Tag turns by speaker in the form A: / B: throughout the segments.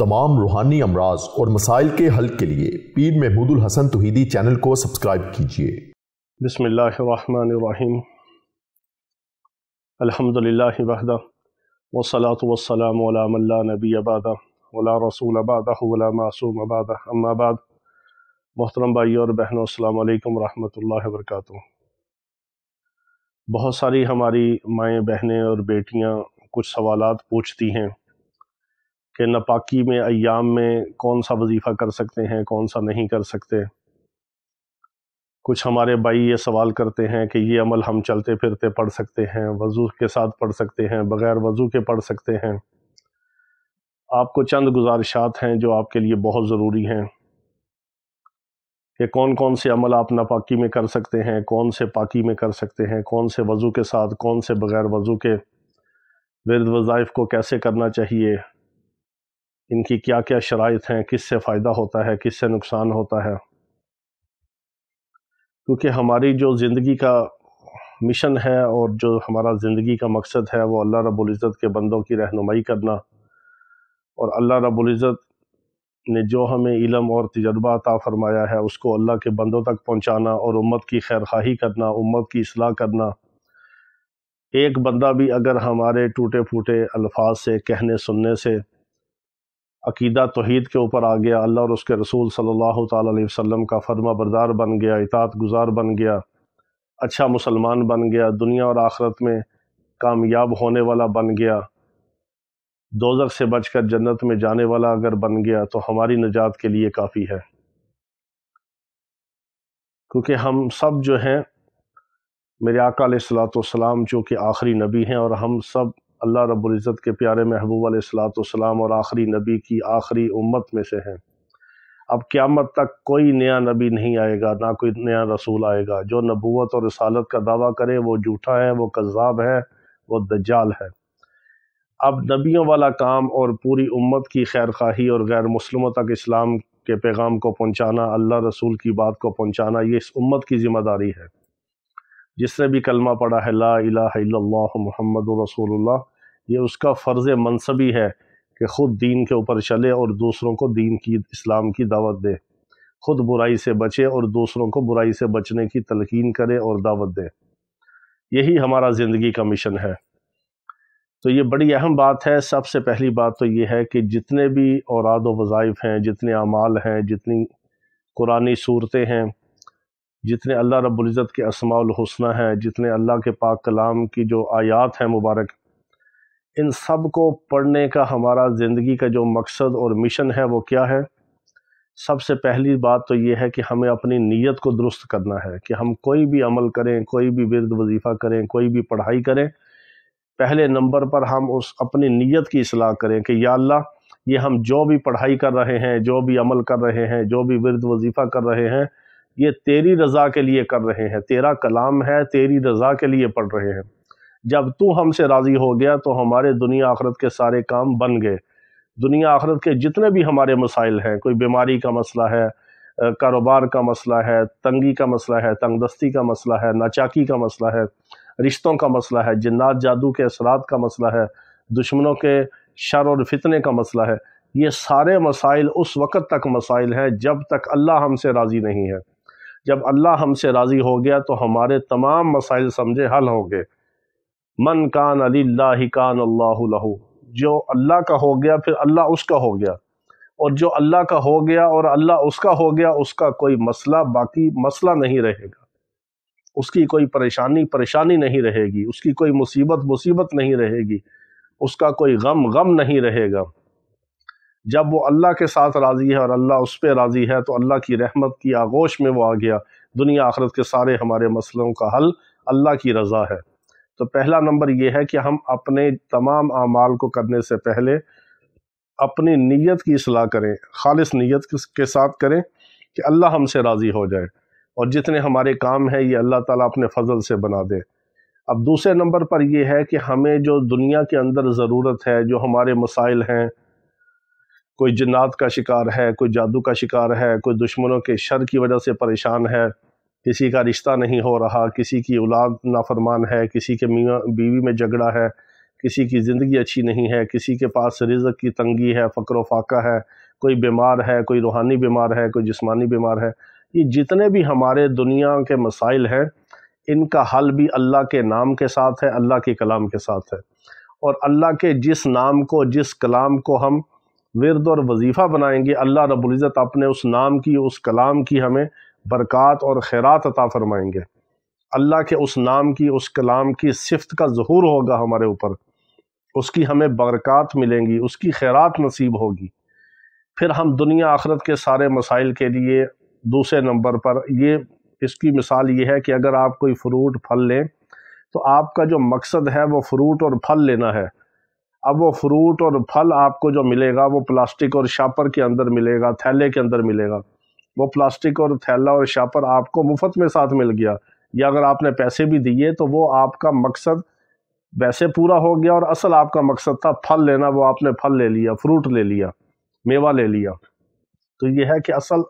A: तमाम रूहानी अमराज और मसाइल के हल के लिए पीर महमूदुल हसन तौहीदी चैनल को सब्सक्राइब कीजिए।
B: बिस्मिल्लाहिर्रहमानिर्रहीम। अल्हम्दुलिल्लाहि वहदा वस्सलातु वस्सलामु अला मन ला नबिय्य बअदा वला रसूल बअदहु वला मासूम बअदा अम्मा बाद। मोहतरम भाइयों और बहनों, अस्सलामु अलैकुम रहमतुल्लाहि व बरकातुहू। बहुत सारी हमारी माएँ, बहनें और बेटियाँ कुछ सवालात पूछती हैं कि नापाकी में अय्याम में कौन सा वजीफ़ा कर सकते हैं, कौन सा नहीं कर सकते। कुछ हमारे भाई ये सवाल करते हैं कि ये अमल हम चलते फिरते पढ़ सकते हैं, वज़ू के साथ पढ़ सकते हैं, बग़ैर वज़ू के पढ़ सकते हैं। आपको चंद गुजारिशात हैं जो आपके लिए बहुत ज़रूरी हैं कि कौन कौन से अमल आप नापाकी में कर सकते हैं, कौन से पाकी में कर सकते हैं, कौन से वज़ू के साथ, कौन से बग़ैर वज़ू के, विर्द वज़ाइफ को कैसे करना चाहिए, इनकी क्या क्या शराइत हैं, किससे फ़ायदा होता है, किससे नुकसान होता है। क्योंकि हमारी जो ज़िंदगी का मिशन है और जो हमारा ज़िंदगी का मकसद है वो अल्लाह रब्बुल इज़्ज़त के बंदों की रहनुमाई करना, और अल्लाह रब्बुल इज़्ज़त ने जो हमें इल्म और तजर्बा अता फ़रमाया है उसको अल्लाह के बंदों तक पहुँचाना और उम्मत की खैरखाही करना, उम्मत की इस्लाह करना। एक बंदा भी अगर हमारे टूटे फूटे अल्फाज से, कहने सुनने से अकीदा तौहीद के ऊपर आ गया, अल्लाह और उसके रसूल सल्लल्लाहु ताला अलैहि वसल्लम का फर्मा बरदार बन गया, इताअत गुज़ार बन गया, अच्छा मुसलमान बन गया, दुनिया और आखिरत में कामयाब होने वाला बन गया, दोज़ख से बचकर जन्नत में जाने वाला अगर बन गया तो हमारी निजात के लिए काफ़ी है। क्योंकि हम सब जो हैं, मेरे आका अलैहिस्सलातु वस्सलाम जो कि आखिरी नबी हैं, और हम सब अल्लाह रब्बुल इज़्ज़त के प्यारे महबूब अलैहिस्सलातु वस्सलाम और आखिरी नबी की आखिरी उम्मत में से हैं। अब क़यामत तक कोई नया नबी नहीं आएगा, ना कोई नया रसूल आएगा। जो नबूवत और रिसालत का दावा करे वो झूठा है, वो कज़्ज़ाब है, वो दज्जाल है। अब नबियों वाला काम और पूरी उम्मत की खैरखाही और गैर मुस्लिमों तक इस्लाम के पैगाम को पहुँचाना, अल्लाह रसूल की बात को पहुँचाना, ये इस उम्मत की ज़िम्मेदारी है। जिसने भी कलमा पढ़ा है ला इलाहा इल्लल्लाह मुहम्मदुर रसूलुल्लाह, ये उसका फ़र्ज़ मनसबी है कि ख़ुद दीन के ऊपर चले और दूसरों को दीन की, इस्लाम की दावत दे, ख़ुद बुराई से बचे और दूसरों को बुराई से बचने की तलकीन करे और दावत दे। यही हमारा ज़िंदगी का मिशन है। तो ये बड़ी अहम बात है। सबसे पहली बात तो ये है कि जितने भी औराद व वज़ाइफ हैं, जितने अमाल हैं, जितनी कुरानी सूरतें हैं, जितने अल्लाह रब्बुल इज़्ज़त के अस्माउल हुस्ना हैं, जितने अल्लाह के पाक कलाम की जो आयात हैं मुबारक, इन सब को पढ़ने का हमारा ज़िंदगी का जो मकसद और मिशन है वो क्या है? सबसे पहली बात तो ये है कि हमें अपनी नीयत को दुरुस्त करना है कि हम कोई भी अमल करें, कोई भी विर्द वजीफ़ा करें, कोई भी पढ़ाई करें, पहले नंबर पर हम उस अपनी नीयत की इस्लाह करें कि या अल्लाह, ये हम जो भी पढ़ाई कर रहे हैं, जो भी अमल कर रहे हैं, जो भी विर्द वजीफ़ा कर रहे हैं, ये तेरी रज़ा के लिए कर रहे हैं, तेरा कलाम है, तेरी रज़ा के लिए पढ़ रहे हैं। जब तू हमसे राज़ी हो गया तो हमारे दुनिया आखिरत के सारे काम बन गए। दुनिया आखिरत के जितने भी हमारे मसाइल हैं, कोई बीमारी का मसला है, कारोबार का मसला है, तंगी का मसला है, तंगदस्ती का मसला है, नाचाकी का मसला है, रिश्तों का मसला है, जिन्नात जादू के असरात का मसला है, दुश्मनों के शर और फितने का मसला है, ये सारे मसाइल उस वक़्त तक मसाइल हैं जब तक अल्लाह हमसे राज़ी नहीं है। जब अल्लाह हमसे राज़ी हो गया तो हमारे तमाम मसाइल समझे हल हो गए। मन कान लिल्लाहि कान अल्लाहु लहू, जो अल्लाह का हो गया फिर अल्लाह उसका हो गया, और जो अल्लाह का हो गया और अल्लाह उसका हो गया, उसका कोई मसला बाकी मसला नहीं रहेगा, उसकी कोई परेशानी नहीं रहेगी, उसकी कोई मुसीबत नहीं रहेगी, उसका कोई गम नहीं रहेगा। जब वो अल्लाह के साथ राज़ी है और अल्लाह उस पर राज़ी है तो अल्लाह की रहमत की आगोश में वो आ गया। दुनिया आखिरत के सारे हमारे मसलों का हल अल्लाह की रज़ा है। तो पहला नंबर ये है कि हम अपने तमाम आमाल को करने से पहले अपनी नीयत की इस्लाह करें, खालिस नीयत के साथ करें कि अल्लाह हमसे राज़ी हो जाए, और जितने हमारे काम हैं ये अल्लाह ताला अपने फ़ज़ल से बना दे। अब दूसरे नंबर पर यह है कि हमें जो दुनिया के अंदर ज़रूरत है, जो हमारे मसाइल हैं, कोई जिन्नात का शिकार है, कोई जादू का शिकार है, कोई दुश्मनों के शर की वजह से परेशान है, किसी का रिश्ता नहीं हो रहा, किसी की औलाद नाफरमान है, किसी के मियाँ बीवी में झगड़ा है, کسی کی زندگی اچھی نہیں ہے، کسی کے پاس رزق کی تنگی ہے، فقر و فاقہ ہے، کوئی بیمار ہے، کوئی روحانی بیمار ہے، کوئی جسمانی بیمار ہے، یہ جتنے بھی ہمارے دنیا کے مسائل ہیں ان کا حل بھی اللہ کے نام کے ساتھ ہے، اللہ کے کلام کے ساتھ ہے۔ اور اللہ کے جس نام کو، جس کلام کو ہم ورد اور وظیفہ بنائیں گے، اللہ رب العزت اپنے اس نام کی، اس کلام کی ہمیں برکات اور خیرات عطا فرمائیں گے۔ اللہ کے اس نام کی، اس کلام کی صفت کا ظہور ہوگا ہمارے اوپر، اس کی ہمیں برکات ملیں گی، اس کی خیرات نصیب ہوگی۔ پھر ہم دنیا آخرت کے سارے مسائل کے لیے دوسرے نمبر پر اس کی مثال یہ ہے کہ اگر آپ کوئی فروٹ پھل لیں تو آپ کا جو مقصد ہے وہ فروٹ اور پھل لینا ہے۔ اب وہ فروٹ اور پھل آپ کو جو ملے گا وہ پلاسٹک اور شاپر کے اندر ملے گا، تھیلے کے اندر ملے گا۔ وہ پلاسٹک اور تھیلا اور شاپر آپ کو مفت میں ساتھ مل گیا، یا اگر آپ نے پیسے بھی دیے تو وہ آپ کا مقصد ویسے پورا ہو گیا، اور اصل آپ کا مقصد تھا پھل لینا، وہ آپ نے پھل لے لیا، فروٹ لے لیا، میوہ لے لیا۔ تو یہ ہے کہ اصل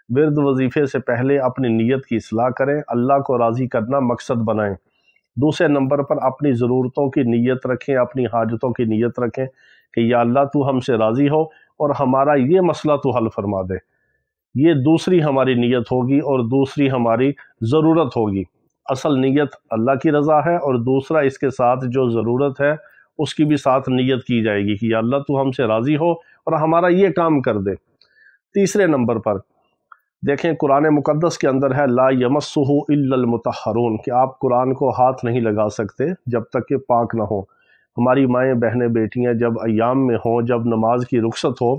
B: ورد وظیفے سے پہلے اپنی نیت کی اصلاح کریں، اللہ کو راضی کرنا مقصد بنائیں۔ دوسرے نمبر پر اپنی ضرورتوں کی نیت رکھیں، اپنی حاجتوں کی نیت رکھیں کہ یا اللہ تو ہم سے راضی ہو اور ہمارا یہ مسئلہ تو حل فرما دے۔ یہ دوسری ہماری نیت ہوگی اور دوسری ہماری ضرورت ہوگی۔ اصل نیت اللہ کی رضا ہے، اور دوسرا اس کے ساتھ جو ضرورت ہے اس کی بھی ساتھ نیت کی جائے گی کہ یا اللہ تو ہم سے راضی ہو اور ہمارا یہ کام کر دے۔ تیسرے نمبر پر دیکھیں قرآن مقدس کے اندر ہے لا یمسہ الا المطہرون، کہ آپ قرآن کو ہاتھ نہیں لگا سکتے جب تک کہ پاک نہ ہو۔ ہماری مائیں، بہنیں، بیٹیاں جب ایام میں ہوں، جب نماز کی رخصت ہو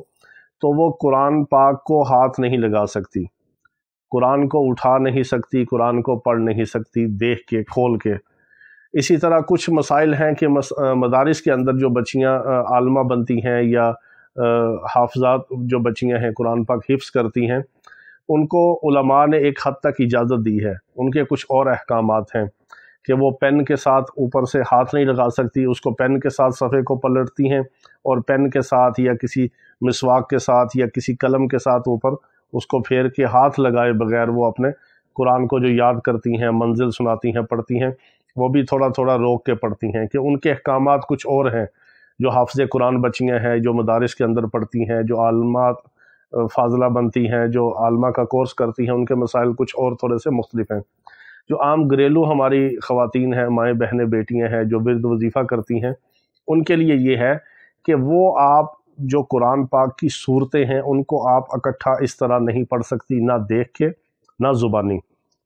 B: تو وہ قرآن پاک کو ہاتھ نہیں لگا سکتی، قرآن کو اٹھا نہیں سکتی، قرآن کو پڑھ نہیں سکتی دیکھ کے، کھول کے۔ اسی طرح کچھ مسائل ہیں کہ مدارس کے اندر جو بچیاں عالمہ بنتی ہیں یا حافظات جو بچیاں ہیں قرآن پاک حفظ کرتی ہیں، ان کو علماء نے ایک حد تک اجازت دی ہے۔ ان کے کچھ اور احکامات ہیں کہ وہ پین کے ساتھ اوپر سے ہاتھ نہیں لگا سکتی، اس کو پین کے ساتھ صفحے کو پلٹتی ہیں، اور پین کے ساتھ یا کسی مسواک کے ساتھ یا کسی قلم کے ساتھ اوپر اس کو پھیر کے ہاتھ لگائے بغیر وہ اپنے قرآن کو جو یاد کرتی ہیں، منزل سناتی ہیں، پڑھتی ہیں، وہ بھی تھوڑا تھوڑا روک کے پڑھتی ہیں، کہ ان کے احکامات کچھ اور ہیں۔ جو حافظ قرآن بچیاں ہیں، جو مدارس کے اندر پڑھتی ہیں، جو عالمات فاضلہ بنتی ہیں، جو عالمہ کا کورس کرتی ہیں، ان کے مسائل کچھ اور تھوڑے سے مختلف ہیں۔ جو عام گھریلو ہماری خواتین ہیں، مائیں، بہنیں، بیٹیاں ہیں جو ورد وظیفہ کرتی ہیں، ان کے لیے یہ ہے کہ وہ آپ جو قرآن پاک کی صورتیں ہیں ان کو آپ اکٹھا اس طرح نہیں پڑھ سکتی، نہ دیکھ کے نہ زبانی۔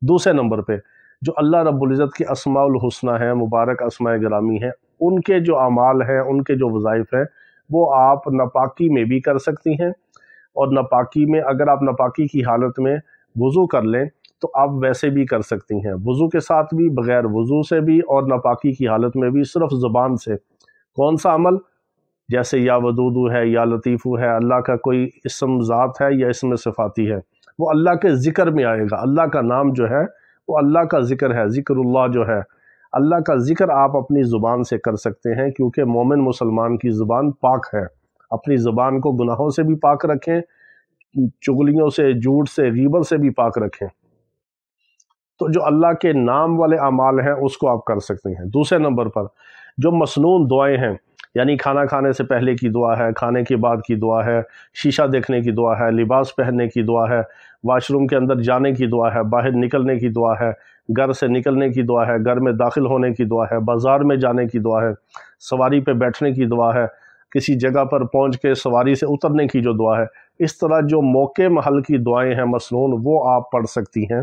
B: دوسرے نمبر پہ جو اللہ رب العزت کے اسماء الحسنہ ہیں، مبارک اسماء گرامی ہیں، ان کے جو اعمال ہیں، ان کے جو وظائف ہیں، وہ آپ ناپاکی میں بھی کر سکتی ہیں، اور ناپاکی میں اگر آپ ناپاکی کی حالت میں وضو کر لیں تو آپ ویسے بھی کر سکتی ہیں، وضو کے ساتھ بھی، بغیر وضو سے بھی، اور ناپاکی کی حالت میں بھی صرف زبان سے۔ کون سا عمل؟ جیسے یا ودودو ہے، یا لطیفو ہے، اللہ کا کوئی اسم ذات ہے یا اسم صفاتی ہے، وہ اللہ کے ذکر میں آئے گا۔ اللہ کا نام جو ہے وہ اللہ کا ذکر ہے، ذکر اللہ جو ہے اللہ کا ذکر آپ اپنی زبان سے کر سکتے ہیں، کیونکہ مومن مسلمان کی زبان پاک ہے۔ اپنی زبان کو گناہوں سے بھی پاک رکھیں، چغلیوں سے، جھوٹ سے، غیبت سے بھی پاک رکھیں۔ تو جو اللہ کے نام والے اعمال ہیں اس کو آپ کر سکتے ہیں۔ دوسرے نمبر پر جو مسنون دعائیں ہیں، یعنی کھانا کھانے سے پہلے کی دعا ہے، کھانے کے بعد کی دعا ہے، شیشہ دیکھنے کی دعا ہے، لباس پہننے کی دعا ہے، واش روم کے اندر جانے کی دعا ہے، باہر نکلنے کی دعا ہے، گھر سے نکلنے کی دعا ہے، گھر میں داخل ہونے کی دعا ہے، بازار میں جانے کی دعا ہے، سواری پہ بیٹھنے کی دعا ہے، کسی جگہ پر پہنچ کے سواری سے اترنے کی جو دعا ہے، اس طرح جو موقع محل کی دعائیں ہیں مسنون، وہ آپ پڑھ سکتی ہیں،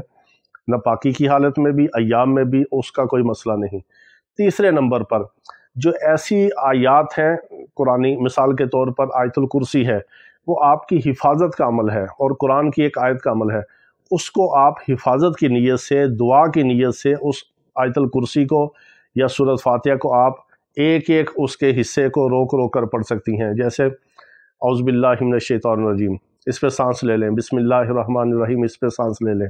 B: ناپاکی کی حالت میں بھی، ایام میں بھی، اس کا کوئی مسئلہ نہیں۔ تیسرے نمبر پر جو ایسی آیات ہیں قرآنی، مثال کے طور پر آیت الکرسی ہے، وہ آپ کی حفاظت کا عمل ہے، اور قرآن کی ایک آیت کا عمل ہے، اس کو آپ حفاظت کی نیت سے، دعا کی نیت سے اس آیت الکرسی کو یا سورۃ فاتحہ کو آپ ایک ایک اس کے حصے کو روک روک کر پڑھ سکتی ہیں۔ جیسے اعوذ باللہ من الشیطان الرجیم، اس پہ سانس لے لیں، بسم اللہ الرحمن الرحیم، اس پہ سانس لے لیں،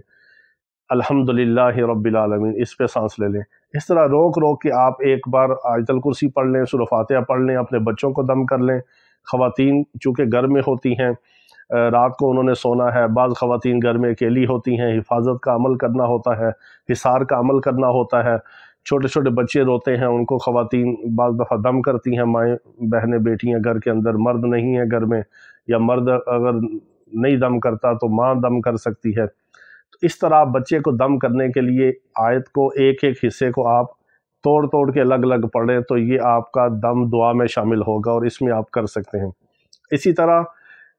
B: الحمدللہ رب العالمین، اس پہ سانس لے لیں۔ اس طرح روک روک کے آپ ایک بار آیت الکرسی پڑھ لیں، سورۃ فاتحہ پڑھ لیں، اپنے بچوں کو دم کر لیں۔ خواتین چونکہ گھر میں ہوتی ہیں، رات کو انہوں نے سونا ہے، بعض خواتین گھر میں اکیلی ہوتی ہیں، حفاظت کا عمل کرنا ہوتا ہے، حصار کا عمل کرنا ہوتا ہے، छोटे छोटे बच्चे रोते हैं, उनको ख़वातीन बाज़ दफ़ा दम करती हैं, माएँ बहनें बेटियाँ घर के अंदर, मर्द नहीं है घर में, या मर्द अगर नहीं दम करता तो माँ दम कर सकती है। तो इस तरह आप बच्चे को दम करने के लिए आयत को एक एक हिस्से को आप तोड़ तोड़ के अलग अलग पढ़ें, तो ये आपका दम दुआ में शामिल होगा और इसमें आप कर सकते हैं। इसी तरह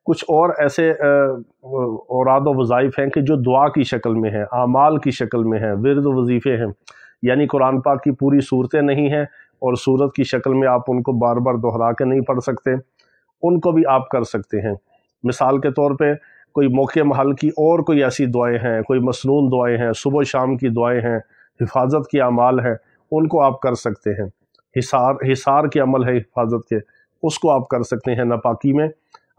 B: कुछ और ऐसे औराद व वज़ाइफ हैं कि जो दुआ की शक्ल में हैं, आमाल की शक्ल में हैं, विरद वजीफ़े हैं, यानी कुरान पाक की पूरी सूरतें नहीं हैं और सूरत की शक्ल में आप उनको बार बार दोहरा के नहीं पढ़ सकते, उनको भी आप कर सकते हैं। मिसाल के तौर पे कोई मौके महल की और कोई ऐसी दुआएं हैं, कोई मसनून दुआएं हैं, सुबह शाम की दुआएं हैं, हिफाजत के अमाल हैं, उनको आप कर सकते हैं। हिसार के अमल है हिफाजत के, उसको आप कर सकते हैं। नापाकी में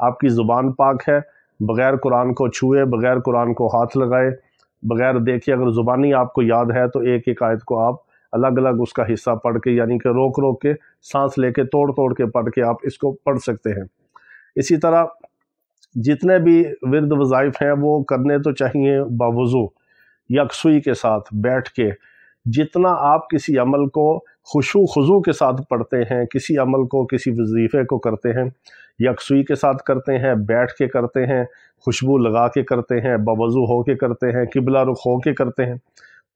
B: आपकी ज़ुबान पाक है, बग़ैर कुरान को छुए, बग़ैर कुरान को हाथ लगाए, बग़ैर देखे, अगर ज़ुबानी आपको याद है तो एक एक आयत को आप अलग अलग उसका हिस्सा पढ़ के, यानी कि रोक रोक के, सांस लेके, तोड़ तोड़ के पढ़ के आप इसको पढ़ सकते हैं। इसी तरह जितने भी विरद वज़ाइफ हैं वो करने तो चाहिए बावुज़ू, यकसुई के साथ बैठ के। जितना आप किसी अमल को खुशू खुजू के साथ पढ़ते हैं, किसी अमल को, किसी वजीफ़े को करते हैं, यकसुई के साथ करते हैं, बैठ के करते हैं, खुशबू लगा के करते हैं, बावुज़ू हो के करते हैं, किबला रुख हो के करते हैं,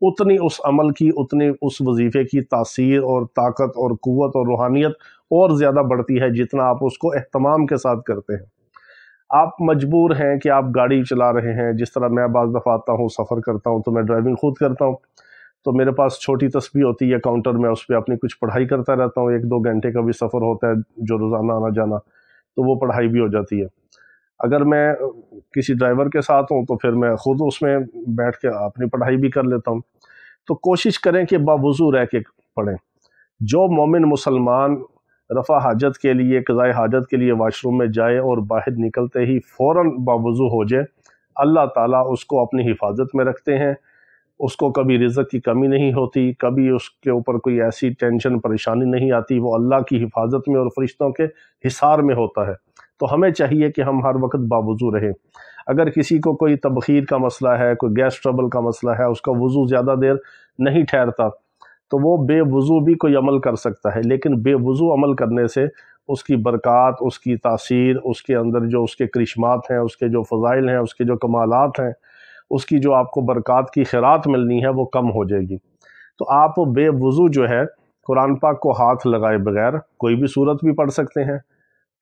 B: उतनी उस अमल की, उतनी उस वजीफ़े की तासीर और ताकत और क़ुव्वत और रूहानियत और ज़्यादा बढ़ती है जितना आप उसको एहतमाम के साथ करते हैं। आप मजबूर हैं कि आप गाड़ी चला रहे हैं, जिस तरह मैं बाज़ दफ़ा आता हूँ, सफ़र करता हूँ तो मैं ड्राइविंग खुद करता हूँ, तो मेरे पास छोटी तस्बीह होती है काउंटर में, उस पर अपनी कुछ पढ़ाई करता रहता हूँ। 1-2 घंटे का भी सफ़र होता है जो रोज़ाना आना जाना, तो वो पढ़ाई भी हो जाती है। अगर मैं किसी ड्राइवर के साथ हूँ तो फिर मैं ख़ुद उसमें बैठ के अपनी पढ़ाई भी कर लेता हूँ। तो कोशिश करें कि बावुज़ू रह के पढ़ें। जो मोमिन मुसलमान रफ़ा हाजत के लिए, क़ज़ाए हाजत के लिए वाशरूम में जाए और बाहर निकलते ही फ़ौरन बावुज़ू हो जाए, अल्लाह ताला उसको अपनी हिफाजत में रखते हैं। उसको कभी रिज़्क़ की कमी नहीं होती, कभी उसके ऊपर कोई ऐसी टेंशन परेशानी नहीं आती, वो अल्लाह की हिफाजत में और फ़रिश्तों के हिसार में होता है। तो हमें चाहिए कि हम हर वक्त बावुज़ू रहें। अगर किसी को कोई तबख़ीर का मसला है, कोई गैस ट्रबल का मसला है, उसका वज़ू ज़्यादा देर नहीं ठहरता, तो वो बेवज़ू भी कोई अमल कर सकता है, लेकिन बेवज़ू अमल करने से उसकी बरक़ात, उसकी तासीर, उसके अंदर जो उसके करिश्मात हैं, उसके जो फ़ज़ाइल हैं, उसके जो कमालात हैं, उसकी जो आपको बरक़ात की खैरात मिलनी है वो कम हो जाएगी। तो आप बेवज़ू जो है कुरान पाक को हाथ लगाए बगैर कोई भी सूरत भी पढ़ सकते हैं,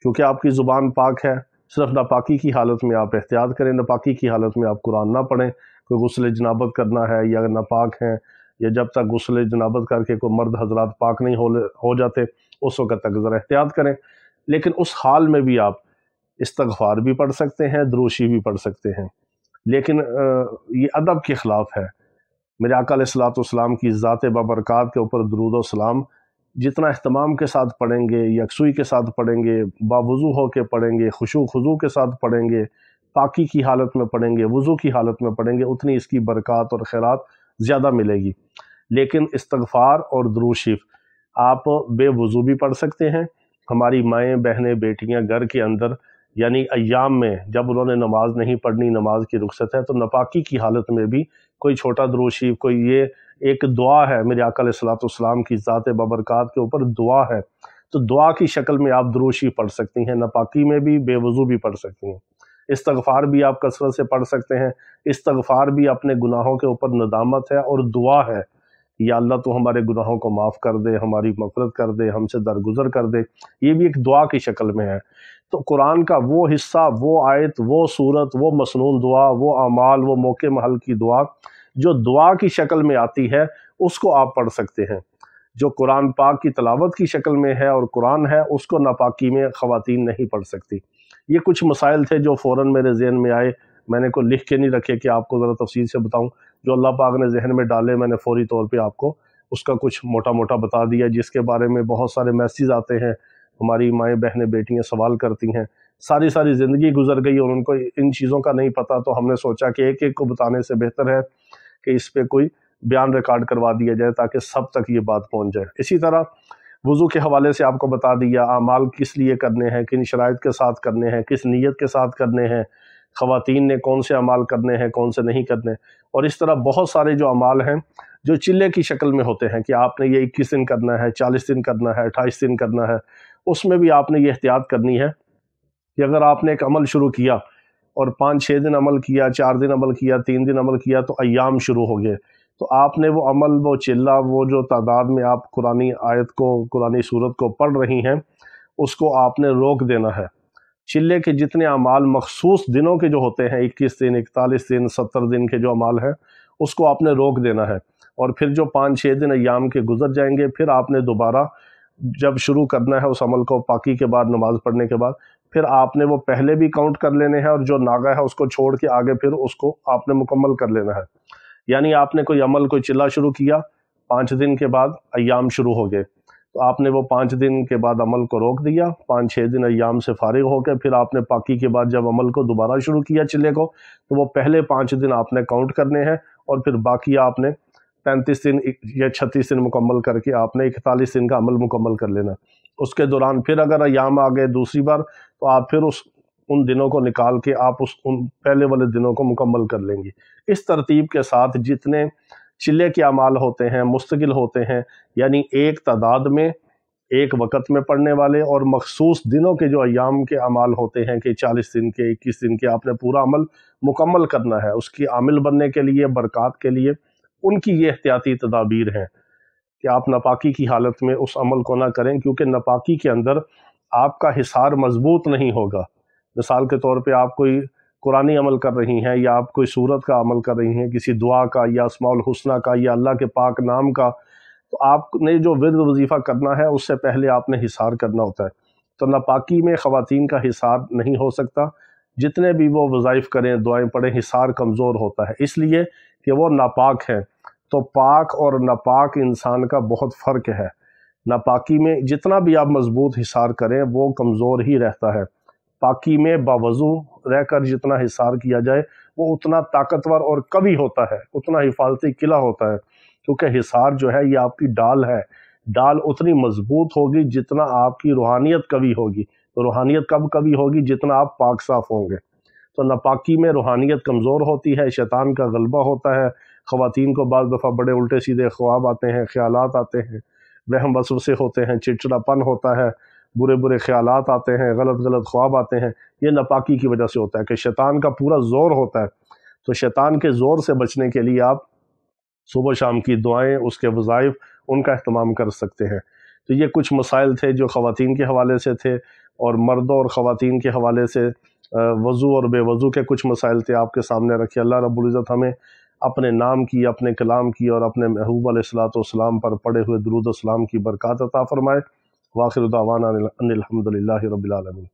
B: क्योंकि आपकी ज़ुबान पाक है। सिर्फ नापाकी की हालत में आप एहतियात करें, नापाकी की हालत में आप कुरान ना पढ़ें। कोई गुस्ल जनाबत करना है या नापाक हैं, या जब तक गुस्ल जनाबत करके कोई मर्द हजरात पाक नहीं हो जाते, उस वक़्त तक ज़रा एहतियात करें। लेकिन उस हाल में भी आप इस्तग़फ़ार भी पढ़ सकते हैं, दुरूशी भी पढ़ सकते हैं। लेकिन ये अदब के ख़िलाफ़ है। मेरे आका अलैहिस्सलाम की ज़ात बाबरकात के ऊपर दुरूद व सलाम जितना एहतमाम के साथ पढ़ेंगे, यकसुई के साथ पढ़ेंगे, बावुज़ू हो के पढ़ेंगे, खुशू खुजू के साथ पढ़ेंगे, पाकी की हालत में पढ़ेंगे, वज़ू की हालत में पढ़ेंगे, उतनी इसकी बरक़ात और खैरात ज़्यादा मिलेगी। लेकिन इस्तग़फ़ार और दुरूद शरीफ आप बेवज़ू भी पढ़ सकते हैं। हमारी माएँ, बहनें, बेटियाँ घर के अंदर, यानी अय्याम में जब उन्होंने नमाज नहीं पढ़नी, नमाज की रुख़सत है, तो नापाकी की हालत में भी कोई छोटा दुरूद शरीफ, कोई ये एक दुआ है, मेरे आका अलैहिस्सलाम की ज़ात बाबरकात के ऊपर दुआ है, तो दुआ की शक्ल में आप दुरूद शरीफ पढ़ सकती हैं। नापाकी में भी बेवज़ू भी पढ़ सकती हैं। इस्तग़फ़ार भी आप कसरत से पढ़ सकते हैं। इस्तग़फ़ार भी अपने गुनाहों के ऊपर नदामत है और दुआ है, या अल्लाह तो हमारे गुनाहों को माफ़ कर दे, हमारी मग़फ़िरत कर दे, हमसे दरगुज़र कर दे। ये भी एक दुआ की शक्ल में है। तो कुरान का वो हिस्सा, वो आयत, वो सूरत, वो मसनून दुआ, वो अमाल, वो मौके महल की दुआ जो दुआ की शक्ल में आती है, उसको आप पढ़ सकते हैं। जो कुरान पाक की तलावत की शक्ल में है और कुरान है, उसको नापाकी में ख़वातीन नहीं पढ़ सकती। ये कुछ मसाइल थे जो फ़ौरन मेरे ज़हन में आए, मैंने को लिख के नहीं रखे कि आपको ज़रा तफसील से बताऊं। जो अल्लाह पाक ने जहन में डाले, मैंने फ़ौरी तौर पे आपको उसका कुछ मोटा मोटा बता दिया, जिसके बारे में बहुत सारे मैसेज आते हैं। हमारी माएँ, बहनें, बेटियाँ सवाल करती हैं, सारी ज़िंदगी गुजर गई और उनको इन चीज़ों का नहीं पता, तो हमने सोचा कि एक एक को बताने से बेहतर है कि इस पे कोई बयान रिकॉर्ड करवा दिया जाए ताकि सब तक ये बात पहुंच जाए। इसी तरह वज़ू के हवाले से आपको बता दिया, आमाल किस लिए करने हैं, किन शराइत के साथ करने हैं, किस नीयत के साथ करने हैं, ख़वातीन ने कौन से अमाल करने हैं, कौन से नहीं करने, और इस तरह बहुत सारे जो अमाल हैं جو چلے کی شکل میں ہوتے ہیں کہ آپ نے یہ 21 دن کرنا ہے، 40 دن کرنا ہے، 28 دن کرنا ہے، اس میں بھی آپ نے یہ احتیاط کرنی ہے کہ اگر آپ نے ایک عمل شروع کیا اور 5-6 دن عمل کیا، 4 دن عمل کیا، 3 دن عمل کیا، تو ایام شروع ہو گئے، تو آپ نے وہ عمل، وہ چلہ، وہ جو تعداد میں آپ قرآنی آیت کو، قرآنی صورت کو پڑھ رہی ہیں، اس کو آپ نے روک دینا ہے۔ چلے کے جتنے اعمال مخصوص دنوں کے جو ہوتے ہیں، 21 دن، 41 دن، 70 دن کے جو اعمال ہیں، اس کو آپ نے روک دینا ہے، اور پھر جو 5-6 دن ایام کے گزر جائیں گے، پھر آپ نے دوبارہ جب شروع کرنا ہے اس عمل کو، پاکی کے بعد، نماز پڑھنے کے بعد، پھر آپ نے وہ پہلے بھی کاؤنٹ کر لینے ہیں، اور جو ناگا ہے اس کو چھوڑ کے آگے پھر اس کو آپ نے مکمل کر لینا ہے۔ یعنی آپ نے کوئی عمل، کوئی چلہ شروع کیا، 5 دن کے بعد ایام شروع ہو گئے، تو آپ نے وہ 5 دن کے بعد عمل کو روک دیا، 5-6 دن ایام سے فارغ ہو کے پھر آپ نے پاکی کے بعد جب عمل کو دوبارہ شروع کیا چلے کو، تو وہ پہلے 5 دن آپ نے کاؤنٹ کرنے ہیں، اور پھر باقی آپ نے 35 دن یا 36 دن مکمل کر کے آپ نے 41 دن کا عمل مکمل کر لینا۔ اس کے دوران پھر اگر ایام آ گئے دوسری بار، تو آپ پھر ان دنوں کو نکال کے آپ ان پہلے والے دنوں کو مکمل کر لیں گے۔ اس ترتیب کے ساتھ جتنے چلے کے اعمال ہوتے ہیں مستقل ہوتے ہیں، یعنی ایک تعداد میں، ایک وقت میں پڑھنے والے، اور مخصوص دنوں کے جو ایام کے اعمال ہوتے ہیں کہ 40 دن کے، 21 دن کے، آپ نے پورا عمل مکمل کرنا ہے۔ اس کی عامل بننے کے لیے، برکات کے لیے، ان کی یہ احتیاطی تدابیر ہیں کہ آپ ناپاکی کی حالت میں اس عمل کو نہ کریں، کیونکہ ناپاکی کے اندر آپ کا حصار مضبوط نہیں ہوگا۔ مثال کے طور پہ آپ کوئی قرآنی عمل کر رہی ہیں، یا آپ کوئی سورت کا عمل کر رہی ہیں، کسی دعا کا، یا اسماء الحسنہ کا، یا اللہ کے پاک نام کا، تو آپ نے جو ورد وظیفہ کرنا ہے اس سے پہلے آپ نے حصار کرنا ہوتا ہے۔ تو ناپاکی میں خواتین کا حصار نہیں ہو سکتا، جتنے بھی وہ وظائف کریں، دعائیں پڑھیں، حصار کمزور ہوتا ہے، اس لیے کہ وہ ناپاک ہیں۔ تو پاک اور ناپاک انسان کا بہت فرق ہے۔ ناپاکی میں جتنا بھی آپ مضبوط حصار کریں وہ کمزور ہی رہتا ہے۔ پاکی میں باوضو رہ کر جتنا حصار کیا جائے وہ اتنا طاقتور اور قوی ہوتا ہے، اتنا حفاظتی قلعہ ہوتا ہے، کیونکہ حصار جو ہے یہ آپ کی ڈال ہے۔ ڈال اتنی مضبوط ہوگی جتنا آپ کی روحانیت قوی ہوگی، تو روحانیت کب قوی ہوگی؟ جتنا آپ پاک صاف ہوں گے۔ تو ناپاکی میں روحانیت کمزور ہوتی ہے، شیطان کا غلبہ ہوتا ہے، خواتین کو بعض دفعہ بڑے الٹے سیدھے خواب آتے ہیں، خیالات آتے ہیں، وہم وسوسے ہوتے ہیں، چڑچڑاپن ہوتا ہے، برے برے خیالات آتے ہیں، غلط غلط خواب آتے ہیں۔ یہ ناپاکی کی وجہ سے ہوتا ہے کہ شیطان کا پورا زور ہوتا ہے۔ تو شیطان کے زور سے بچنے کے لیے آپ صبح شام کی دعائیں، اس کے وظائف، ان کا اہتمام کر سکتے ہیں۔ تو یہ کچھ مسائل تھے جو خواتین کے حوالے سے تھے، اور مردوں اور خواتین کے حوالے سے وضو اور بے وضو کے کچھ مسائل تھے آپ کے سامنے رکھے۔ اللہ رب العزت ہمیں اپنے نام کی، اپنے کلام کی، اور اپنے محبوب علیہ الصلوۃ والسلام پر پڑھے ہوئے درود و سلام کی برکات عطا فرمائے۔ وآخر دعوانا ان الحمد للہ رب العالمین۔